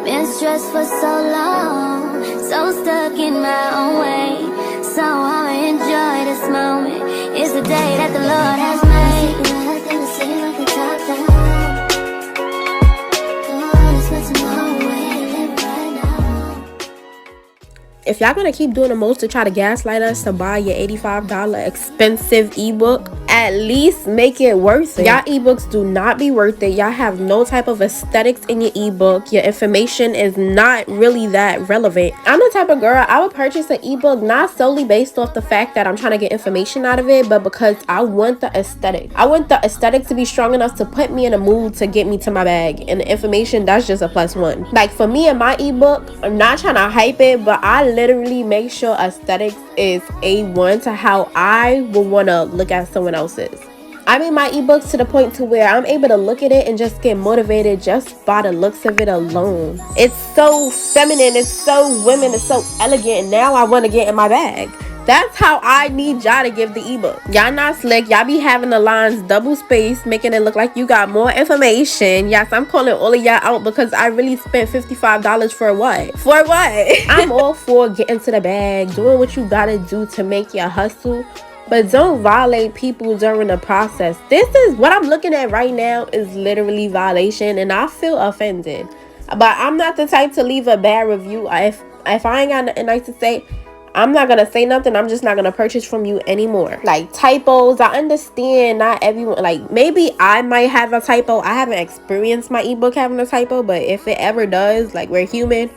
Been stressed for so long, so stuck in my own way. So I'ma enjoy this moment. It's the day that the Lord has made. Nothing to say like the top down. Oh, it's good to know where you live right now. If y'all gonna keep doing the most to try to gaslight us to buy your $85 expensive ebook, at least make it worth it. Y'all ebooks do not be worth it. Y'all have no type of aesthetics in your ebook. Your information is not really that relevant. I'm the type of girl, I would purchase an ebook not solely based off the fact that I'm trying to get information out of it, but because I want the aesthetic. I want the aesthetic to be strong enough to put me in a mood to get me to my bag, and the information, that's just a plus one. Like for me and my ebook, I'm not trying to hype it, but I literally make sure aesthetics is A1 to how I would want to look at someone else's. I made my ebooks to the point to where I'm able to look at it and just get motivated just by the looks of it alone. It's so feminine, it's so women, it's so elegant, and now I want to get in my bag. That's how I need y'all to give the ebook. Y'all not slick. Y'all be having the lines double spaced, making it look like you got more information. Yes, I'm calling all of y'all out because I really spent $55 for what? For what? I'm all for getting to the bag, doing what you gotta do to make your hustle, but don't violate people during the process. This is what I'm looking at right now is literally violation, and I feel offended. But I'm not the type to leave a bad review. If I ain't got nothing nice to say, I'm not gonna say nothing. I'm just not gonna purchase from you anymore. Like typos, I understand not everyone, like maybe I might have a typo. I haven't experienced my ebook having a typo, but if it ever does, like, we're human.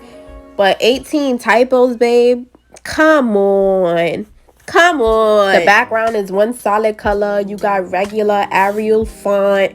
But 18 typos, babe, come on. Come on. The background is one solid color. You got regular Arial font.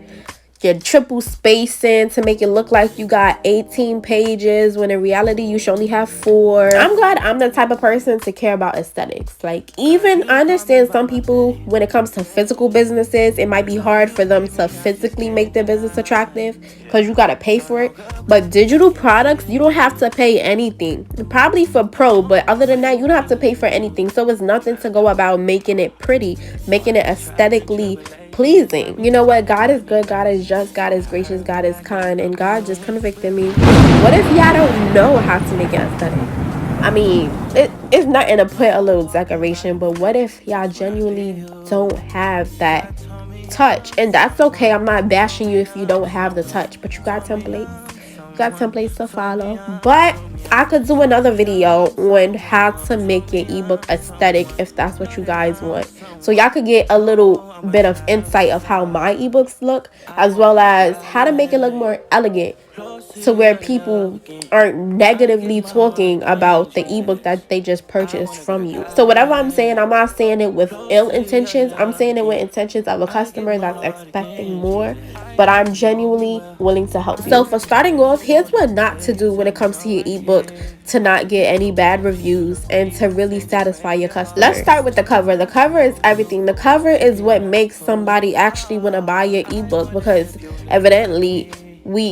Your triple spacing to make it look like you got 18 pages when in reality you should only have 4. I'm glad I'm the type of person to care about aesthetics. Like, even I understand some people, when it comes to physical businesses, it might be hard for them to physically make their business attractive because you gotta pay for it. But digital products, you don't have to pay anything. Probably for pro, but other than that, you don't have to pay for anything. So it's nothing to go about making it pretty, making it aesthetically pleasing. You know what? God is good, God is just, God is gracious, God is kind, and God just convicted me. What if y'all don't know how to make it aesthetic? I mean, it's nothing to put a little decoration, but what if y'all genuinely don't have that touch? And that's okay. I'm not bashing you if you don't have the touch, but you got templates. Got templates to follow. But I could do another video on how to make your ebook aesthetic if that's what you guys want, so y'all could get a little bit of insight of how my ebooks look, as well as how to make it look more elegant to where people aren't negatively talking about the ebook that they just purchased from you. So whatever I'm saying, I'm not saying it with ill intentions. I'm saying it with intentions of a customer that's expecting more, but I'm genuinely willing to help you. So for starting off, here's what not to do when it comes to your ebook to not get any bad reviews and to really satisfy your customers. Let's start with the cover. The cover is everything. The cover is what makes somebody actually want to buy your ebook, because evidently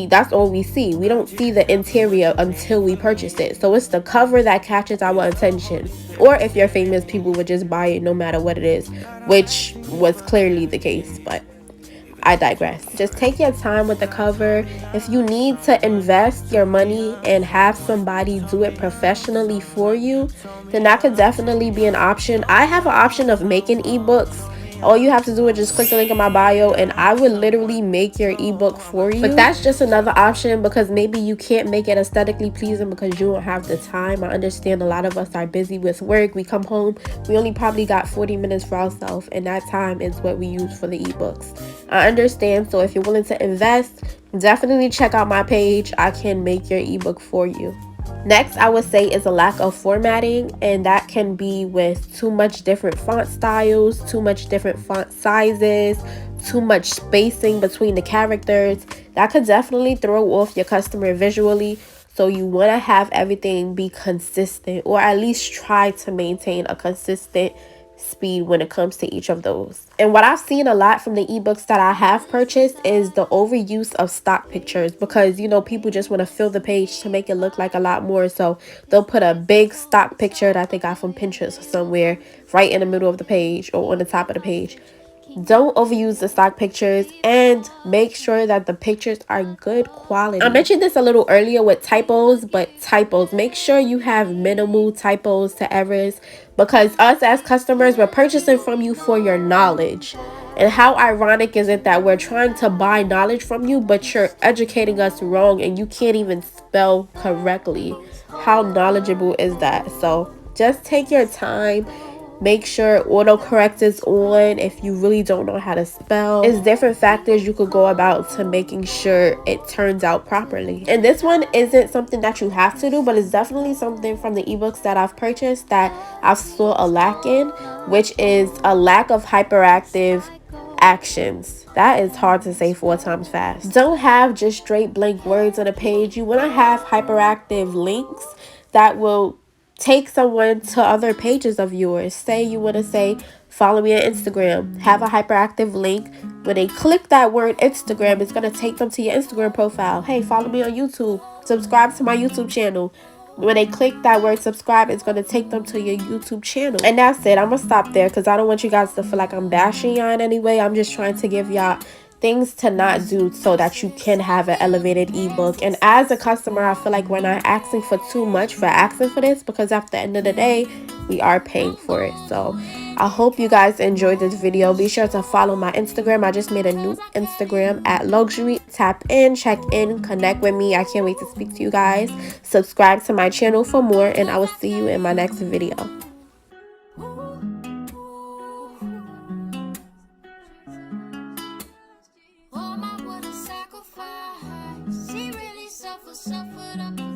that's all we see. We don't see the interior until we purchase it. So it's the cover that catches our attention. Or if you're famous, people would just buy it no matter what it is, which was clearly the case, but I digress. Just take your time with the cover. If you need to invest your money and have somebody do it professionally for you, then that could definitely be an option. I have an option of making ebooks. All you have to do is just click the link in my bio and I would literally make your ebook for you. But that's just another option, because maybe you can't make it aesthetically pleasing because you don't have the time. I understand a lot of us are busy with work. We come home, we only probably got 40 minutes for ourselves, and that time is what we use for the ebooks. I understand. So if you're willing to invest, definitely check out my page. I can make your ebook for you. Next, I would say, is a lack of formatting, and that can be with too much different font styles, too much different font sizes, too much spacing between the characters. That could definitely throw off your customer visually. So you want to have everything be consistent, or at least try to maintain a consistent speed when it comes to each of those. And what I've seen a lot from the ebooks that I have purchased is the overuse of stock pictures, because you know, people just want to fill the page to make it look like a lot more. So they'll put a big stock picture that they got from Pinterest or somewhere right in the middle of the page or on the top of the page. Don't overuse the stock pictures, and make sure that the pictures are good quality. I mentioned this a little earlier with typos, but typos, make sure you have minimal typos to errors, because us as customers, we're purchasing from you for your knowledge. And how ironic is it that we're trying to buy knowledge from you, but you're educating us wrong and you can't even spell correctly? How knowledgeable is that? So just take your time. Make sure autocorrect is on if you really don't know how to spell. It's different factors you could go about to making sure it turns out properly. And this one isn't something that you have to do, but it's definitely something from the ebooks that I've purchased that I've saw a lack in, which is a lack of hyperactive actions. That is hard to say 4 times fast. Don't have just straight blank words on a page. You want to have hyperactive links that will take someone to other pages of yours. Say you want to say, follow me on Instagram. Have a hyperactive link. When they click that word Instagram, it's going to take them to your Instagram profile. Hey, follow me on YouTube. Subscribe to my YouTube channel. When they click that word subscribe, it's going to take them to your YouTube channel. And that's it. I'm going to stop there because I don't want you guys to feel like I'm bashing y'all in any way. I'm just trying to give y'all things to not do so that you can have an elevated ebook. And as a customer, I feel like we're not asking for too much for asking for this, because at the end of the day, we are paying for it. So I hope you guys enjoyed this video. Be sure to follow my Instagram. I just made a new Instagram at luxury. Tap in, check in, connect with me. I can't wait to speak to you guys. Subscribe to my channel for more, and I will see you in my next video. Suffered up.